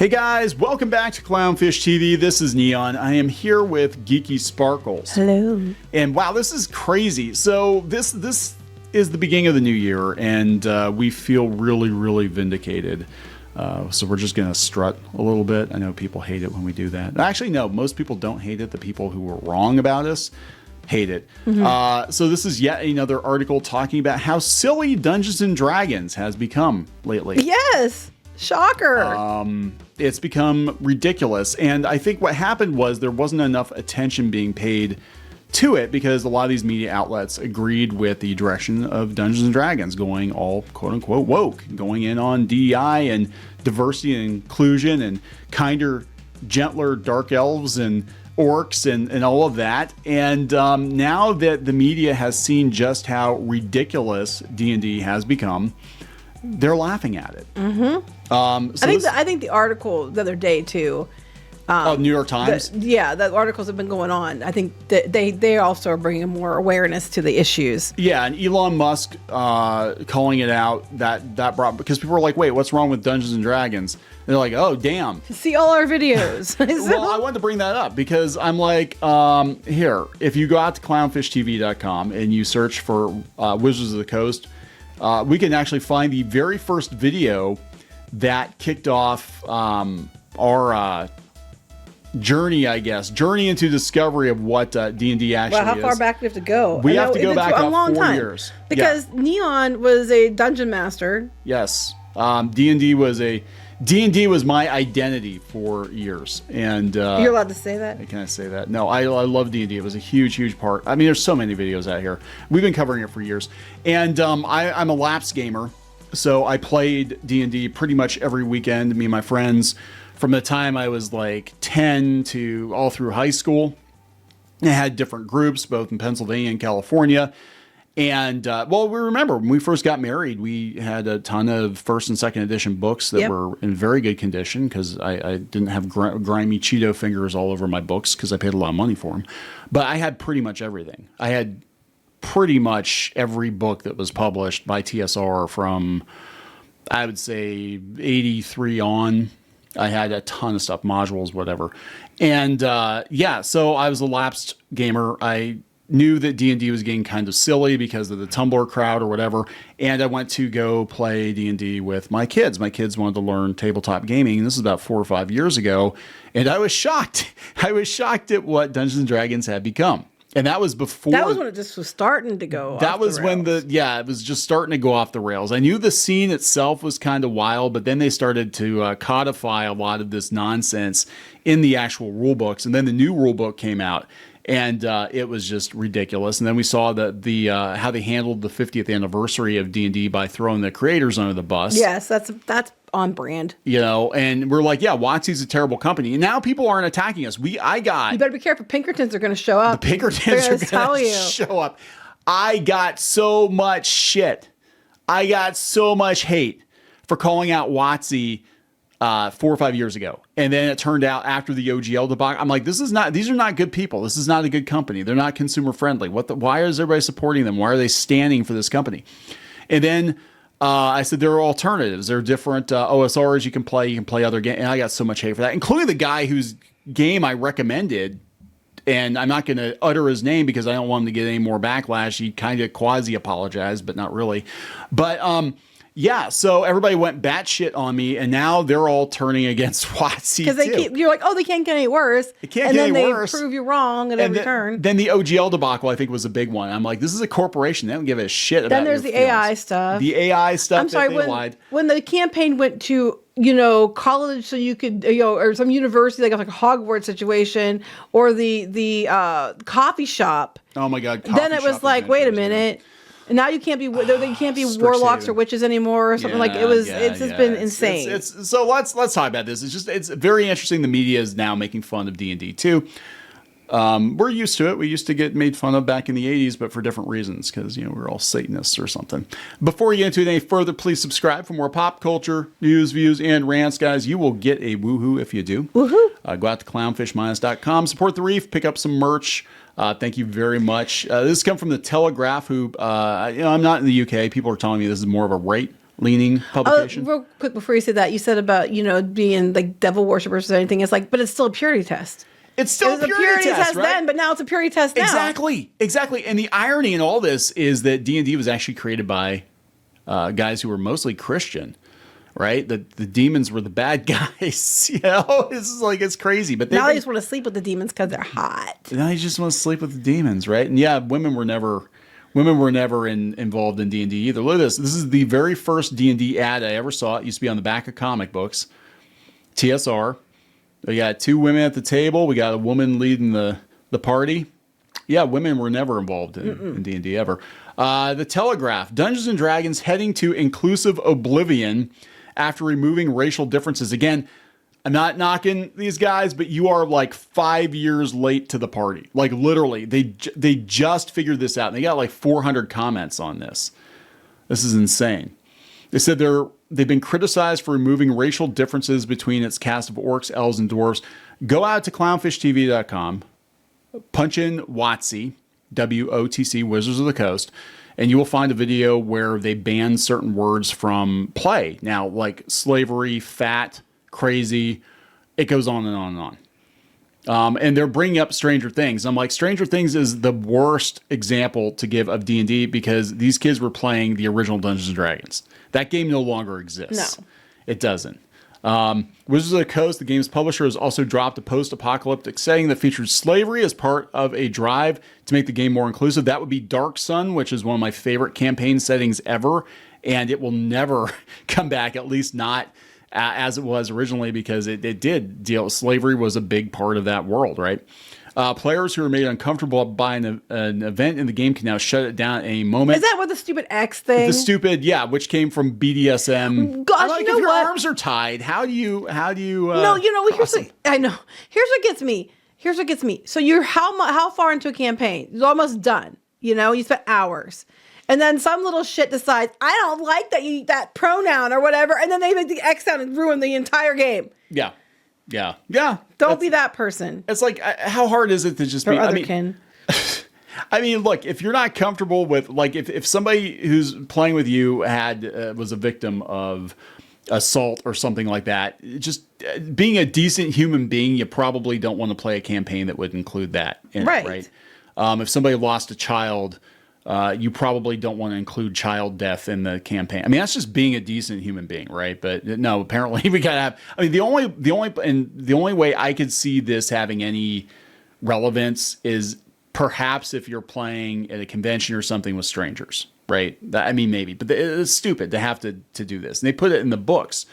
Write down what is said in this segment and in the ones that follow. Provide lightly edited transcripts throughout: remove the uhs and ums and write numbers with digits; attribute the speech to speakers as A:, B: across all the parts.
A: Hey guys, welcome back to Clownfish TV. This is Neon. I am here with Geeky Sparkles.
B: Hello.
A: And wow, this is crazy. So this is the beginning of the new year, and we feel really vindicated. So we're just gonna strut a little bit. I know people hate it when we do that. Actually, no, most people don't hate it. The people who were wrong about us hate it. So this is yet another article talking about how silly Dungeons and Dragons has become lately.
B: Yes. Shocker.
A: It's become ridiculous. And I think what happened was there wasn't enough attention being paid to it because a lot of these media outlets agreed with the direction of Dungeons and Dragons going all quote unquote woke, going in on DEI and diversity and inclusion and kinder, gentler dark elves and orcs and all of that. And now that the media has seen just how ridiculous D&D has become, they're laughing at it.
B: I think the article the other day too.
A: New York Times.
B: The articles have been going on. I think that they also are bringing more awareness to the issues.
A: Yeah, and Elon Musk calling it out that brought, because people were like, "Wait, what's wrong with Dungeons and Dragons?" And they're like, "Oh, damn."
B: See all our videos.
A: Well, I wanted to bring that up because I'm like, here, if you go out to clownfishtv.com and you search for Wizards of the Coast, we can actually find the very first video that kicked off our journey into discovery of what D&D actually is.
B: Wow, how far back do we have to go?
A: We have to go back
B: a long
A: 4
B: time.
A: years.
B: Because Neon was a dungeon master.
A: Yes. D&D was my identity for years. And
B: you're allowed to say that?
A: Can I say that? No, I love D&D. It was a huge part. I mean, there's so many videos out here. We've been covering it for years. And I'm a lapsed gamer. So I played D&D pretty much every weekend, me and my friends, from the time I was like 10 to all through high school. I had different groups, both in Pennsylvania and California. And, we remember when we first got married, we had a ton of first and second edition books that were in very good condition because I didn't have grimy Cheeto fingers all over my books because I paid a lot of money for them. But I had pretty much everything. I had pretty much every book that was published by TSR from, I would say, 83 on. I had a ton of stuff, modules, whatever. And so I was a lapsed gamer. I knew that D&D was getting kind of silly because of the Tumblr crowd or whatever. And I went to go play D&D with my kids. My kids wanted to learn tabletop gaming. And this is about 4 or 5 years ago. And I was shocked. I was shocked at what Dungeons and Dragons had become. And that was before.
B: That was when it just was starting to go off the rails. That was when
A: it was just starting to go off the rails. I knew the scene itself was kind of wild, but then they started to codify a lot of this nonsense in the actual rule books. And then the new rule book came out, and it was just ridiculous. And then we saw the how they handled the 50th anniversary of D&D by throwing the creators under the bus.
B: Yes, that's on brand.
A: And we're like, yeah, WotC's a terrible company. And now people aren't attacking us. You
B: better be careful. Pinkertons are going to show up.
A: The Pinkertons are going to show up. I got so much shit. I got so much hate for calling out WotC 4 or 5 years ago. And then it turned out after the OGL debacle, I'm like, these are not good people. This is not a good company. They're not consumer friendly. Why is everybody supporting them? Why are they standing for this company? And then I said, there are alternatives. There are different OSRs you can play. You can play other games. And I got so much hate for that, including the guy whose game I recommended. And I'm not going to utter his name because I don't want him to get any more backlash. He kind of quasi-apologized, but not really. But so everybody went batshit on me, and now they're all turning against WotC
B: because you're like, oh, they can't get any worse.
A: It can't get any worse.
B: And then they prove you wrong at every turn.
A: Then the OGL debacle, I think, was a big one. I'm like, this is a corporation. They don't give a shit about.
B: Then there's the AI stuff.
A: The AI stuff.
B: I'm sorry, when the campaign went to college, so you could or some university like a Hogwarts situation, or the coffee shop.
A: Oh my God!
B: Then it was like, wait a minute. And now you can't be they can't be warlocks or witches anymore or something like it was. It's just been insane.
A: So let's talk about this. It's very interesting. The media is now making fun of D&D too. We're used to it. We used to get made fun of back in the 80s, but for different reasons because we're all Satanists or something. Before we get into it any further, please subscribe for more pop culture news, views, and rants, guys. You will get a woohoo if you do.
B: Woohoo!
A: Go out to clownfishminus.com, support the reef, pick up some merch. Thank you very much. This has come from the Telegraph, who I'm not in the UK. People are telling me this is more of a right leaning
B: Oh,
A: publication.
B: real quick before you said that, you said about, being like devil worshippers or anything. It's like, but it's still a purity test.
A: It's still
B: It was a purity test
A: right?
B: then, but now it's a purity test now.
A: Exactly. And the irony in all this is that D&D was actually created by guys who were mostly Christian, right? The demons were the bad guys. It's crazy. But
B: now they just want to sleep with the demons because they're hot.
A: Now you just want to sleep with the demons, right? And yeah, women were never involved in D&D either. Look at this. This is the very first D&D ad I ever saw. It used to be on the back of comic books. TSR. We got 2 women at the table. We got a woman leading the party. Yeah, women were never involved in D&D ever. The Telegraph. Dungeons & Dragons heading to inclusive Oblivion after removing racial differences. Again, I'm not knocking these guys, but you are like 5 years late to the party. Like literally, they just figured this out. And they got like 400 comments on this. This is insane. They said they've been criticized for removing racial differences between its cast of orcs, elves, and dwarves. Go out to clownfishtv.com, punch in WOTC, WOTC, Wizards of the Coast, and you will find a video where they ban certain words from play. Now, like slavery, fat, crazy, it goes on and on and on. And they're bringing up Stranger Things. I'm like, Stranger Things is the worst example to give of D&D because these kids were playing the original Dungeons & Dragons. That game no longer exists.
B: No.
A: It doesn't. Wizards of the Coast, the game's publisher, has also dropped a post-apocalyptic setting that features slavery as part of a drive to make the game more inclusive. That would be Dark Sun, which is one of my favorite campaign settings ever, and it will never come back, at least not as it was originally, because it did deal with slavery was a big part of that world, right? Players who are made uncomfortable by an event in the game can now shut it down at any moment.
B: Is that what the stupid X thing?
A: The stupid, yeah, which came from BDSM.
B: Gosh,
A: I'm like,
B: you know
A: if your
B: what?
A: arms are tied, how do you?
B: No, I know. Here's what gets me. So you're how far into a campaign? It's almost done. You spent hours. And then some little shit decides, I don't like that pronoun or whatever, and then they make the X sound and ruin the entire game.
A: Yeah.
B: Don't be that person.
A: It's like, how hard is it to just be?
B: Otherkin.
A: I mean, look, if you're not comfortable with, like, if somebody who's playing with you was a victim of assault or something like that, just being a decent human being, you probably don't want to play a campaign that would include that in it, right? If somebody lost a child, you probably don't want to include child death in the campaign. I mean, that's just being a decent human being, right? But no, apparently we gotta have. I mean, the only way I could see this having any relevance is perhaps if you're playing at a convention or something with strangers, right? Maybe, but it's stupid to have to do this. And they put it in the books.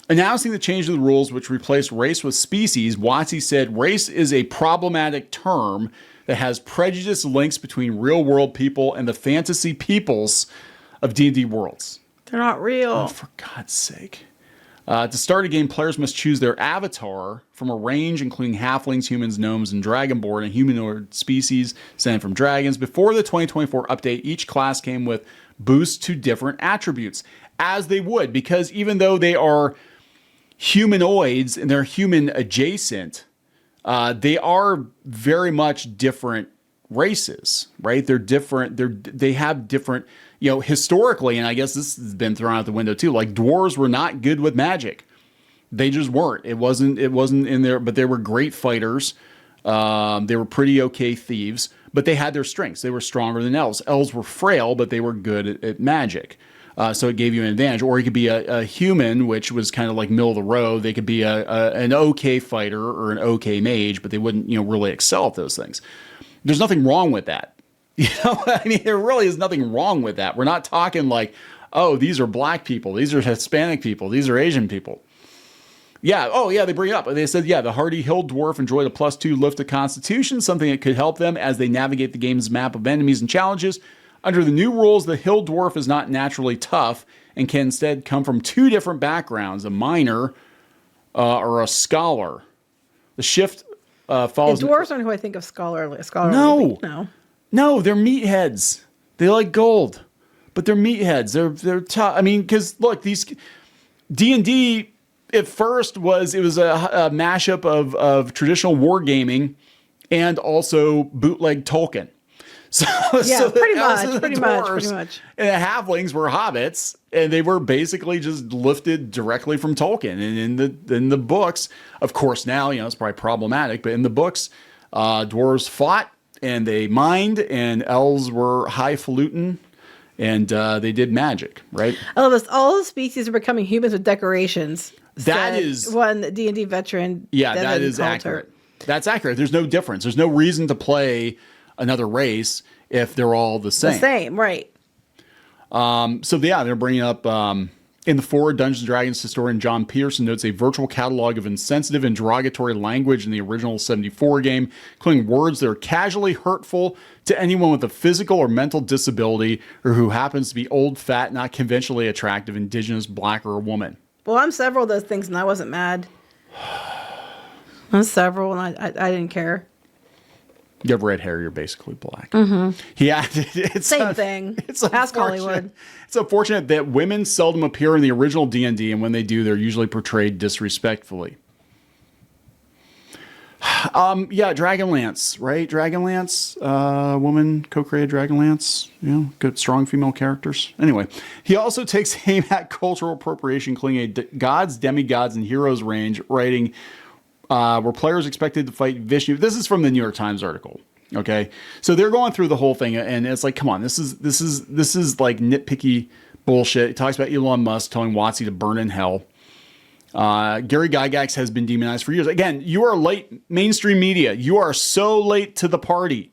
A: Announcing the change of the rules, which replaced race with species, WotC said race is a problematic term that has prejudiced links between real-world people and the fantasy peoples of D&D worlds.
B: They're not real.
A: Oh, for God's sake. To start a game, players must choose their avatar from a range including halflings, humans, gnomes, and dragonborn, and humanoid species sent from dragons. Before the 2024 update, each class came with boosts to different attributes, as they would, because even though they are humanoids and they're human adjacent, they are very much different races, right? They're different. They have different, historically, and I guess this has been thrown out the window too. Like dwarves were not good with magic. They just weren't. It wasn't in there, but they were great fighters. They were pretty okay thieves, but they had their strengths. They were stronger than elves. Elves were frail, but they were good at magic. So it gave you an advantage. Or you could be a human, which was kind of like middle of the road. They could be an okay fighter or an okay mage, but they wouldn't, really excel at those things. There's nothing wrong with that. There really is nothing wrong with that. We're not talking like, oh, these are black people, these are Hispanic people, these are Asian people. Yeah. Oh, yeah. They bring it up. They said, the hardy hill dwarf enjoyed a +2 lift to Constitution, something that could help them as they navigate the game's map of enemies and challenges. Under the new rules, the hill dwarf is not naturally tough and can instead come from 2 different backgrounds, a miner or a scholar. The shift follows...
B: The dwarves aren't who I think of scholarly.
A: No, they're meatheads. They like gold, but they're meatheads. They're tough. I mean, because, look, these... D&D, at first, was a mashup of traditional wargaming and also bootleg Tolkien. So
B: pretty much.
A: And the halflings were hobbits, And they were basically just lifted directly from Tolkien. And in the books, of course, now, it's probably problematic, but in the books, dwarves fought and they mined, and elves were highfalutin, and they did magic, right?
B: I love this. All the species are becoming humans with decorations.
A: That is
B: one D&D veteran.
A: Yeah, that is accurate. That's accurate. There's no difference. There's no reason to play another race if they're all the same.
B: The same, right.
A: So they're bringing up in the forward, Dungeons & Dragons historian John Peterson notes a virtual catalog of insensitive and derogatory language in the original 74 game, including words that are casually hurtful to anyone with a physical or mental disability or who happens to be old, fat, not conventionally attractive, indigenous, black, or a woman.
B: Well, I'm several of those things, and I wasn't mad. I'm several, and I didn't care.
A: You have red hair, you're basically black. Mm-hmm. Yeah,
B: same thing. Ask Hollywood.
A: It's unfortunate that women seldom appear in the original D&D, and when they do, they're usually portrayed disrespectfully. Dragonlance, right? Dragonlance, woman co-created Dragonlance. Good, strong female characters. Anyway, he also takes aim at cultural appropriation, including a gods, demigods, and heroes range, writing where players expected to fight Vishnu. This is from the New York Times article. Okay, so they're going through the whole thing, and it's like, come on, this is like nitpicky bullshit. It talks about Elon Musk telling WotC to burn in hell. Gary Gygax has been demonized for years. Again, you are late, mainstream media. You are so late to the party,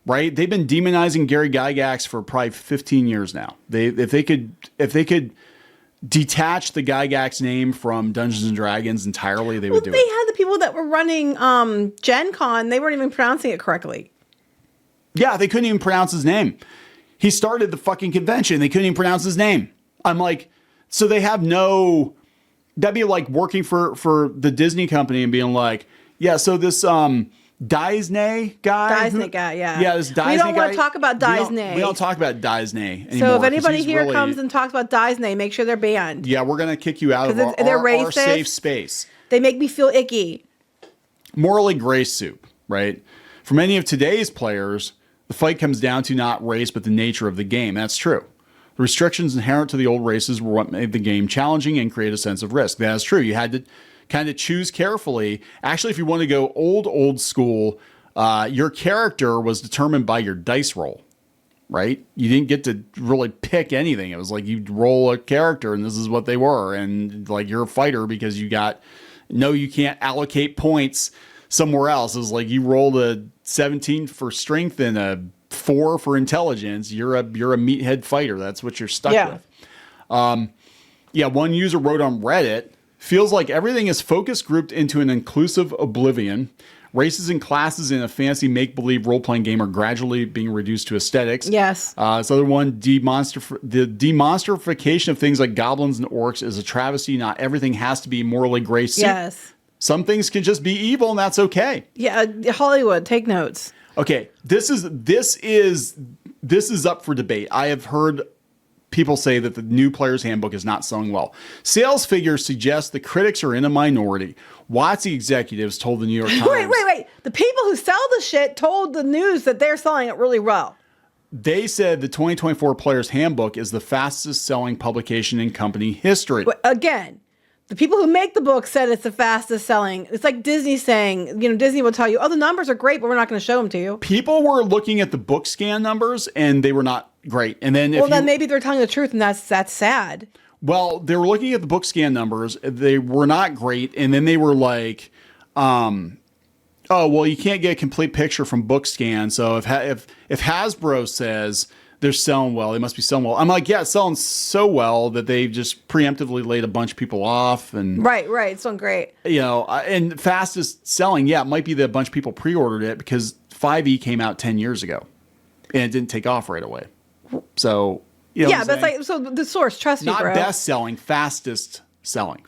A: right? They've been demonizing Gary Gygax for probably 15 years now. If they could detach the Gygax name from Dungeons and Dragons entirely, they would do it.
B: They had the people that were running Gen Con. They weren't even pronouncing it correctly.
A: Yeah, they couldn't even pronounce his name. He started the fucking convention. They couldn't even pronounce his name. I'm like, so they have no... That'd be like working for the Disney company and being like, yeah, so this Disney guy.
B: Disney guy, yeah.
A: Yeah, this Disney guy.
B: We don't want to talk about Disney.
A: We don't talk about Disney anymore.
B: So if anybody here comes and talks about Disney, make sure they're banned.
A: Yeah, we're going to kick you out of our safe space.
B: They make me feel icky.
A: Morally gray soup, right? For many of today's players, the fight comes down to not race, but the nature of the game. That's true. The restrictions inherent to the old races were what made the game challenging and create a sense of risk. That is true. You had to kind of choose carefully. Actually, if you want to go old school, your character was determined by your dice roll, right? You didn't get to really pick anything. It was like you'd roll a character and this is what they were. And like you're a fighter because you can't allocate points somewhere else. It was like you rolled a 17 for strength and a 4 for intelligence. You're a meathead fighter. That's what you're stuck with. One user wrote on Reddit, feels like everything is focus grouped into an inclusive Oblivion. Races and classes in a fancy make-believe role-playing game are gradually being reduced to aesthetics.
B: Yes.
A: This other one, the demonstrification of things like goblins and orcs is a travesty. Not everything has to be morally gray soup.
B: Yes.
A: Some things can just be evil, and that's okay.
B: Yeah, Hollywood, take notes.
A: Okay, this is up for debate. I have heard people say that the new player's handbook is not selling well. Sales figures suggest the critics are in a minority. WotC executives told the New York Times.
B: Wait. The people who sell the shit told the news that they're selling it really well.
A: They said the 2024 player's handbook is the fastest selling publication in company history.
B: But again, the people who make the book said it's the fastest selling. It's like Disney saying, Disney will tell you, oh, the numbers are great, but we're not going to show them to you.
A: People were looking at the book scan numbers and they were not great. And then
B: then maybe they're telling the truth and that's sad.
A: Well, they were looking at the book scan numbers. They were not great. And then they were like, you can't get a complete picture from book scan. So if Hasbro says they're selling well, they must be selling well. I'm like, yeah, it's selling so well that they just preemptively laid a bunch of people off. And
B: right. It's doing great.
A: And fastest selling, it might be that a bunch of people pre-ordered it because 5e came out 10 years ago and it didn't take off right away. So, but it's like, so the source, trust me, bro. Not best selling, fastest selling.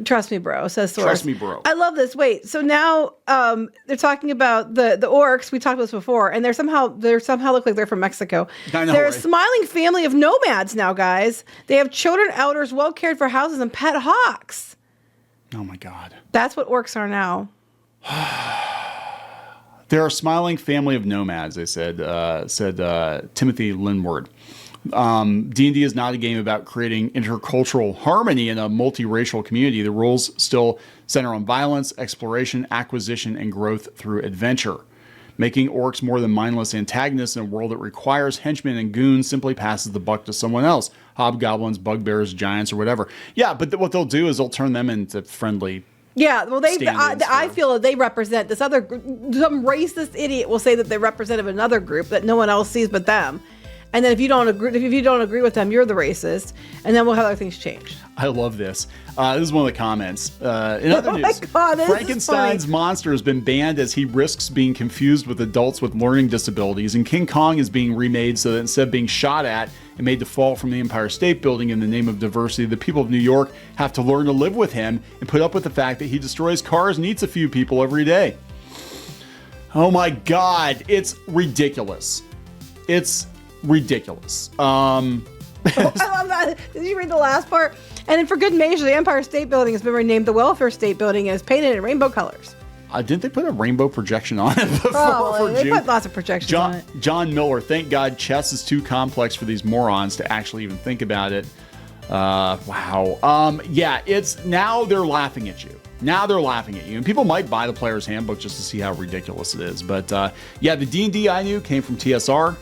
B: Trust me, bro, says source.
A: Trust me, bro.
B: I love this. Wait, so now they're talking about the orcs. We talked about this before, and they somehow look like they're from Mexico.
A: I know,
B: they're
A: right?
B: A smiling family of nomads now, guys. They have children, elders, well cared for houses, and pet hawks.
A: Oh my God.
B: That's what orcs are now.
A: They're a smiling family of nomads, they said Timothy Lindward. D&D is not a game about creating intercultural harmony in a multiracial community. The rules still center on violence, exploration, acquisition, and growth through adventure. Making orcs more than mindless antagonists in a world that requires henchmen and goons simply passes the buck to someone else. Hobgoblins, bugbears, giants, or whatever. Yeah, but what they'll do is they'll turn them into friendly.
B: Yeah, well, I feel that they represent this other group. Some racist idiot will say that they represent another group that no one else sees but them. And then if you don't agree with them, you're the racist. And then we'll have other things change.
A: I love this. This is one of the comments. In other news,
B: God,
A: Frankenstein's monster has been banned as he risks being confused with adults with learning disabilities. And King Kong is being remade so that instead of being shot at and made to fall from the Empire State Building in the name of diversity, the people of New York have to learn to live with him and put up with the fact that he destroys cars and eats a few people every day. Oh my God, it's ridiculous. It's ridiculous.
B: I love that. Did you read the last part? And for good measure, the Empire State Building has been renamed the Welfare State Building and is painted in rainbow colors.
A: Didn't they put a rainbow projection on it before?
B: Oh, they put lots of projections on it.
A: John Miller, thank God chess is too complex for these morons to actually even think about it. Wow. Yeah, it's now they're laughing at you. Now they're laughing at you. And people might buy the player's handbook just to see how ridiculous it is. But yeah, the D&D I knew came from TSR.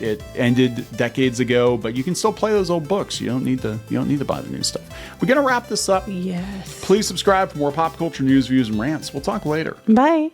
A: It ended decades ago, but you can still play those old books. You don't need to buy the new stuff. We're gonna wrap this up.
B: Yes.
A: Please subscribe for more pop culture news, views, and rants. We'll talk later.
B: Bye.